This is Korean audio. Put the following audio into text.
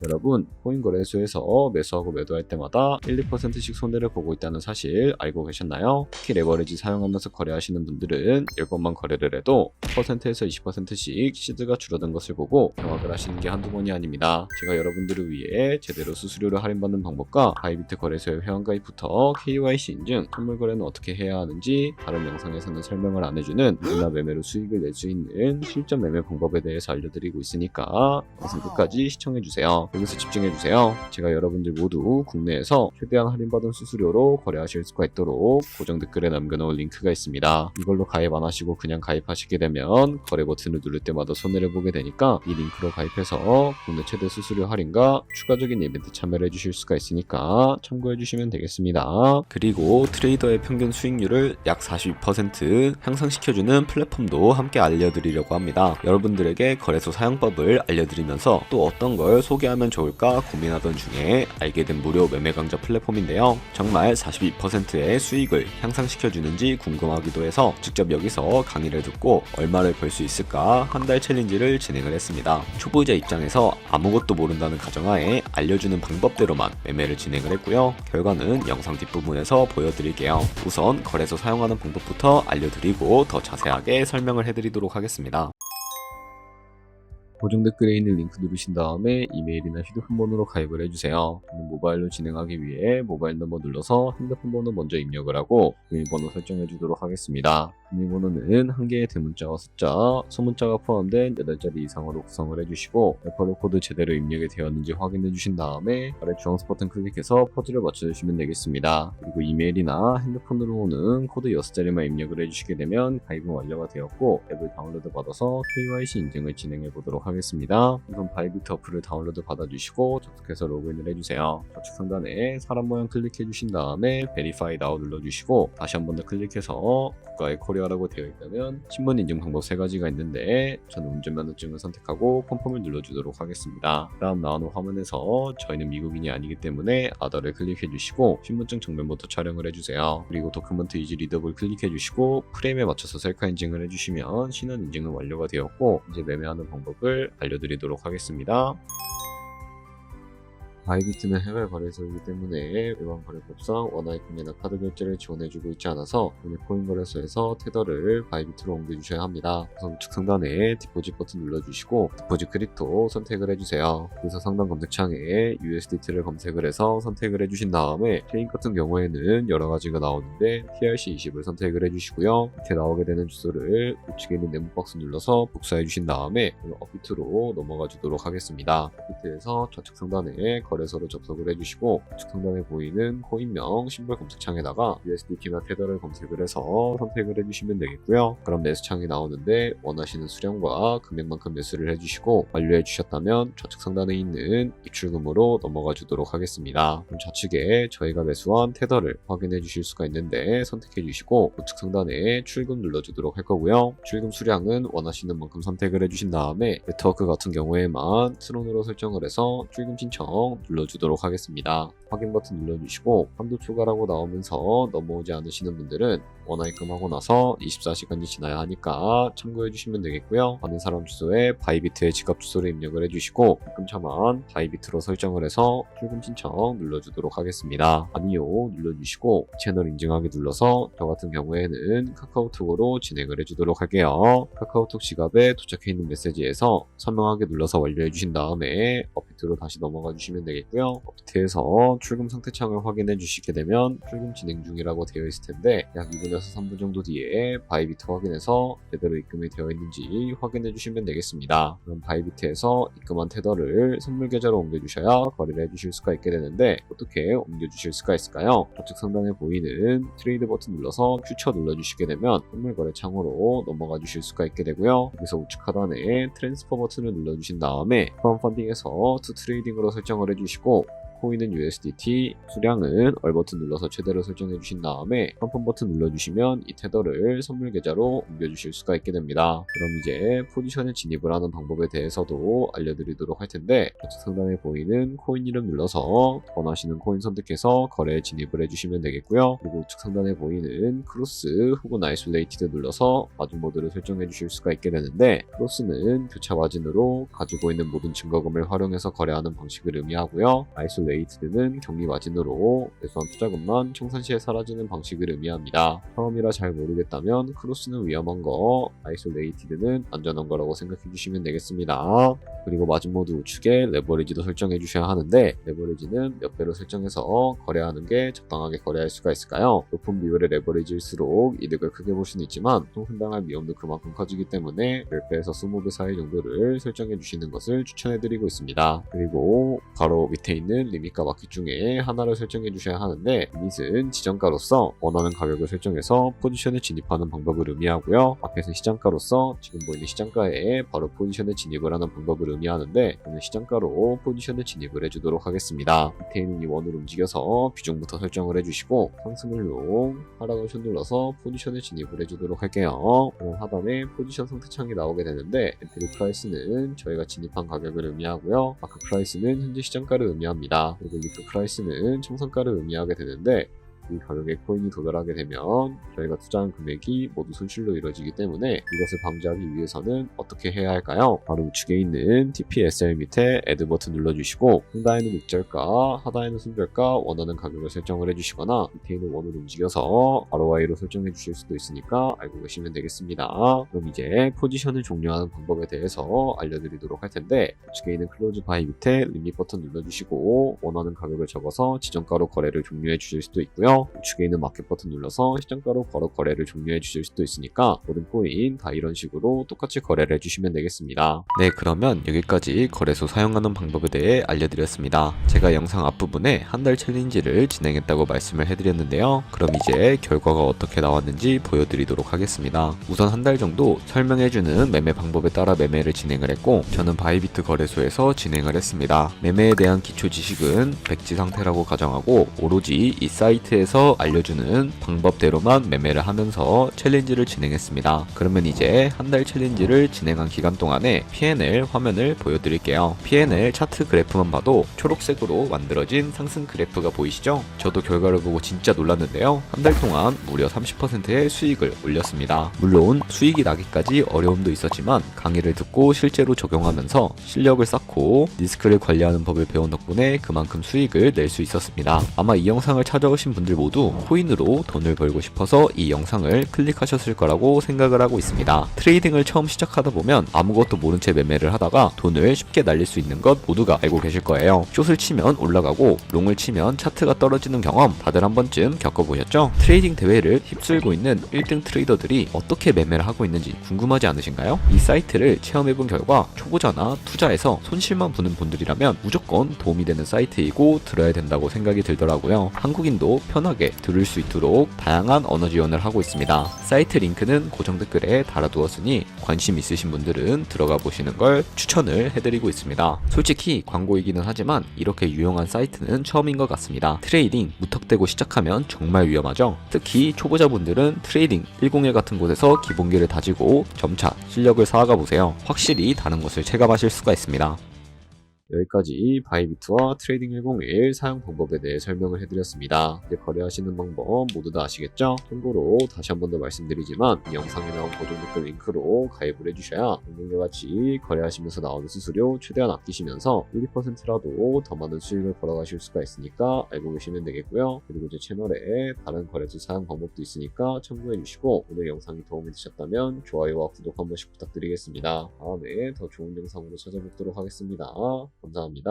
여러분, 코인 거래소에서 매수하고 매도할 때마다 1, 2%씩 손해를 보고 있다는 사실 알고 계셨나요? 특히 레버리지 사용하면서 거래하시는 분들은 10번만 거래를 해도 10%에서 20%씩 시드가 줄어든 것을 보고 경악을 하시는 게 한두 번이 아닙니다. 제가 여러분들을 위해 제대로 수수료를 할인받는 방법과 바이비트 거래소의 회원가입부터 KYC 인증, 선물 거래는 어떻게 해야 하는지 다른 영상에서는 설명을 안 해주는 누구나 매매로 수익을 낼 수 있는 실전 매매 방법에 대해서 알려드리고 있으니까 영상 끝까지 시청해주세요. 여기서 집중해주세요. 제가 여러분들 모두 국내에서 최대한 할인받은 수수료로 거래하실 수가 있도록 고정 댓글에 남겨놓은 링크가 있습니다. 이걸로 가입 안 하시고 그냥 가입하시게 되면 거래 버튼을 누를 때마다 손해를 보게 되니까 이 링크로 가입해서 국내 최대 수수료 할인과 추가적인 이벤트 참여를 해주실 수가 있으니까 참고해주시면 되겠습니다. 그리고 트레이더의 평균 수익률을 약 42% 향상시켜주는 플랫폼도 함께 알려드리려고 합니다. 여러분들에게 거래소 사용법을 알려드리면서 또 어떤 걸 소개하면 좋을까 고민하던 중에 알게 된 무료 매매 강좌 플랫폼인데요. 정말 42%의 수익을 향상시켜주는지 궁금하기도 해서 직접 여기서 강의를 듣고 얼마를 벌 수 있을까 한 달 챌린지를 진행을 했습니다. 초보자 입장에서 아무것도 모른다는 가정하에 알려주는 방법대로만 매매를 진행을 했고요. 결과는 영상 뒷부분에서 보여드릴게요. 우선 거래소 사용하는 방법부터 알려드리고 더 자세하게 설명을 해드리도록 하겠습니다. 고정 댓글에 있는 링크 누르신 다음에 이메일이나 휴대폰 번호로 가입을 해주세요. 저는 모바일로 진행하기 위해 모바일 넘버 눌러서 핸드폰 번호 먼저 입력을 하고 비밀번호 설정해 주도록 하겠습니다. 비밀번호는 한 개의 대문자와 숫자, 소문자가 포함된 8자리 이상으로 구성을 해주시고 레퍼럴 코드 제대로 입력이 되었는지 확인해 주신 다음에 아래 주황색 버튼 클릭해서 퍼즐을 맞춰주시면 되겠습니다. 그리고 이메일이나 핸드폰으로 오는 코드 6자리만 입력을 해주시게 되면 가입은 완료가 되었고 앱을 다운로드 받아서 KYC 인증을 진행해 보도록 하겠습니다. 우선 바이비트 어플을 다운로드 받아주시고 접속해서 로그인을 해주세요. 좌측 상단에 사람 모양 클릭해 주신 다음에 Verify Now 눌러주시고 다시 한 번 더 클릭해서 국가의 코리아라고 되어 있다면 신분 인증 방법 3가지가 있는데 저는 운전면허증을 선택하고 컨펌을 눌러주도록 하겠습니다. 다음 나오는 화면에서 저희는 미국인이 아니기 때문에 아더를 클릭해 주시고 신분증 정면부터 촬영을 해주세요. 그리고 도큐먼트 이지 리더블 클릭해 주시고 프레임에 맞춰서 셀카 인증을 해주시면 신원 인증은 완료가 되었고 이제 매매하는 방법을 알려드리도록 하겠습니다. 바이비트는 해외 거래소이기 때문에 일반 거래법상 원화입금이나 카드 결제를 지원해주고 있지 않아서 국내 코인 거래소에서 테더를 바이비트로 옮겨주셔야 합니다. 우선 우측 상단에 디포짓 버튼 눌러주시고 디포짓 크립토 선택을 해주세요. 그래서 상단 검색창에 USDT를 검색을 해서 선택을 해주신 다음에 체인 같은 경우에는 여러 가지가 나오는데 TRC20을 선택을 해주시고요. 이렇게 나오게 되는 주소를 우측에 있는 네모 박스 눌러서 복사해 주신 다음에 업비트로 넘어가 주도록 하겠습니다. 업비트에서 좌측 상단에 거래소로 접속을 해주시고 우측 상단에 보이는 코인명 심볼 검색창에다가 USDT나 테더를 검색을 해서 선택을 해주시면 되겠고요. 그럼 매수창이 나오는데 원하시는 수량과 금액만큼 매수를 해주시고 완료해 주셨다면 좌측 상단에 있는 입출금으로 넘어가 주도록 하겠습니다. 그럼 좌측에 저희가 매수한 테더를 확인해 주실 수가 있는데 선택해 주시고 우측 상단에 출금 눌러주도록 할 거고요. 출금 수량은 원하시는 만큼 선택을 해주신 다음에 네트워크 같은 경우에만 트론으로 설정을 해서 출금 신청 눌러주도록 하겠습니다. 확인 버튼 눌러주시고 한도 추가라고 나오면서 넘어오지 않으시는 분들은 원화입금하고 나서 24시간이 지나야 하니까 참고해 주시면 되겠고요. 많은 사람 주소에 바이비트의 지갑 주소를 입력을 해주시고 입금처만 바이비트로 설정을 해서 출금 신청 눌러주도록 하겠습니다. 아니요 눌러주시고 채널 인증하기 눌러서 저 같은 경우에는 카카오톡으로 진행을 해주도록 할게요. 카카오톡 지갑에 도착해 있는 메시지에서 선명하게 눌러서 완료해 주신 다음에 업비트로 다시 넘어가 주시면 되겠고요. 업비트에서 출금 상태 창을 확인해 주시게 되면 출금 진행 중이라고 되어 있을 텐데 약 2분에서 3분 정도 뒤에 바이비트 확인해서 제대로 입금이 되어 있는지 확인해 주시면 되겠습니다. 그럼 바이비트에서 입금한 테더를 선물 계좌로 옮겨 주셔야 거래를 해 주실 수가 있게 되는데 어떻게 옮겨 주실 수가 있을까요? 좌측 상단에 보이는 트레이드 버튼 눌러서 퓨처 눌러 주시게 되면 선물 거래 창으로 넘어가 주실 수가 있게 되고요. 여기서 우측 하단에 트랜스퍼 버튼을 눌러 주신 다음에 크라운 펀딩에서 투 트레이딩으로 설정을 해 주시고 코인은 USDT, 수량은 얼 버튼 눌러서 최대로 설정해 주신 다음에 환품 버튼 눌러주시면 이 테더를 선물 계좌로 옮겨주실 수가 있게 됩니다. 그럼 이제 포지션에 진입을 하는 방법에 대해서도 알려드리도록 할 텐데, 좌측 상단에 보이는 코인 이름 눌러서 원하시는 코인 선택해서 거래에 진입을 해주시면 되겠고요. 그리고 우측 상단에 보이는 크로스 혹은 아이솔레이티드 눌러서 마진 모드를 설정해 주실 수가 있게 되는데, 크로스는 교차 마진으로 가지고 있는 모든 증거금을 활용해서 거래하는 방식을 의미하고요. 아이솔레이티드는 격리 마진으로 매수한 투자금만 청산 시에 사라지는 방식을 의미합니다. 처음이라 잘 모르겠다면 크로스는 위험한 거, 아이솔레이티드는 안전한 거라고 생각해 주시면 되겠습니다. 그리고 마진 모드 우측에 레버리지도 설정해 주셔야 하는데, 레버리지는 몇 배로 설정해서 거래하는 게 적당하게 거래할 수가 있을까요? 높은 비율의 레버리지일수록 이득을 크게 볼 수는 있지만 손해당할 위험도 그만큼 커지기 때문에 10배에서 20배 사이 정도를 설정해 주시는 것을 추천해 드리고 있습니다. 그리고 바로 밑에 있는 리밋과 마켓 중에 하나를 설정해 주셔야 하는데, 리밋은 지정가로서 원하는 가격을 설정해서 포지션에 진입하는 방법을 의미하고요. 마켓은 시장가로서 지금 보이는 시장가에 바로 포지션에 진입을 하는 방법을 의미하는데, 저는 시장가로 포지션에 진입을 해주도록 하겠습니다. 밑에 있는 이 원을 움직여서 비중부터 설정을 해주시고, 상승을로 하락을 션 눌러서 포지션에 진입을 해주도록 할게요. 그럼 하단에 포지션 선택창이 나오게 되는데, 엔트리 프라이스는 저희가 진입한 가격을 의미하고요. 마크 프라이스는 현재 시장가를 의미합니다. 그리고 리프 프라이스는 청산가를 의미하게 되는데, 이 가격에 코인이 도달하게 되면 저희가 투자한 금액이 모두 손실로 이루어지기 때문에 이것을 방지하기 위해서는 어떻게 해야 할까요? 바로 우측에 있는 TPSL 밑에 Add 버튼 눌러주시고, 상단에는 익절가, 하단에는 순절가 원하는 가격을 설정을 해주시거나 밑에 있는 원을 움직여서 ROI로 설정해 주실 수도 있으니까 알고 계시면 되겠습니다. 그럼 이제 포지션을 종료하는 방법에 대해서 알려드리도록 할 텐데, 우측에 있는 클로즈 바이 밑에 리밋 버튼 눌러주시고 원하는 가격을 적어서 지정가로 거래를 종료해 주실 수도 있고요. 우측에 있는 마켓 버튼 눌러서 시장가로 바로 거래를 종료해 주실 수도 있으니까 모든 코인 다 이런 식으로 똑같이 거래를 해주시면 되겠습니다. 네, 그러면 여기까지 거래소 사용하는 방법에 대해 알려드렸습니다. 제가 영상 앞부분에 한 달 챌린지를 진행했다고 말씀을 해드렸는데요. 그럼 이제 결과가 어떻게 나왔는지 보여드리도록 하겠습니다. 우선 한 달 정도 설명해주는 매매 방법에 따라 매매를 진행을 했고, 저는 바이비트 거래소에서 진행을 했습니다. 매매에 대한 기초 지식은 백지 상태라고 가정하고 오로지 이 사이트에서 알려주는 방법대로만 매매를 하면서 챌린지를 진행했습니다. 그러면 이제 한 달 챌린지를 진행한 기간 동안에 P&L 화면을 보여드릴게요. P&L 차트 그래프만 봐도 초록색으로 만들어진 상승 그래프가 보이시죠? 저도 결과를 보고 진짜 놀랐는데요. 한 달 동안 무려 30%의 수익을 올렸습니다. 물론 수익이 나기까지 어려움도 있었지만 강의를 듣고 실제로 적용하면서 실력을 쌓고 리스크를 관리하는 법을 배운 덕분에 그만큼 수익을 낼 수 있었습니다. 아마 이 영상을 찾아오신 분들 모두 코인으로 돈을 벌고 싶어서 이 영상을 클릭하셨을 거라고 생각을 하고 있습니다. 트레이딩을 처음 시작하다 보면 아무것도 모른 채 매매를 하다가 돈을 쉽게 날릴 수 있는 것 모두가 알고 계실 거예요. 숏을 치면 올라가고 롱을 치면 차트가 떨어지는 경험 다들 한 번쯤 겪어보셨죠? 트레이딩 대회를 휩쓸고 있는 1등 트레이더들이 어떻게 매매를 하고 있는지 궁금하지 않으신가요? 이 사이트를 체험해본 결과 초보자나 투자에서 손실만 보는 분들이라면 무조건 도움이 되는 사이트이고 들어야 된다고 생각이 들더라고요. 한국인도 편하게 들을 수 있도록 다양한 언어 지원을 하고 있습니다. 사이트 링크는 고정 댓글에 달아두었으니 관심 있으신 분들은 들어가 보시는 걸 추천을 해드리고 있습니다. 솔직히 광고이기는 하지만 이렇게 유용한 사이트는 처음인 것 같습니다. 트레이딩 무턱대고 시작하면 정말 위험하죠. 특히 초보자분들은 트레이딩 101 같은 곳에서 기본기를 다지고 점차 실력을 쌓아가 보세요. 확실히 다른 것을 체감하실 수가 있습니다. 여기까지 바이비트와 트레이딩 101 사용 방법에 대해 설명을 해드렸습니다. 이제 거래하시는 방법 모두 다 아시겠죠? 참고로 다시 한 번 더 말씀드리지만 이 영상에 나온 고정 댓글 링크로 가입을 해주셔야 방금과 같이 거래하시면서 나오는 수수료 최대한 아끼시면서 1, 2%라도 더 많은 수익을 벌어가실 수가 있으니까 알고 계시면 되겠고요. 그리고 제 채널에 다른 거래소 사용 방법도 있으니까 참고해주시고, 오늘 영상이 도움이 되셨다면 좋아요와 구독 한 번씩 부탁드리겠습니다. 다음에 더 좋은 영상으로 찾아뵙도록 하겠습니다. 감사합니다.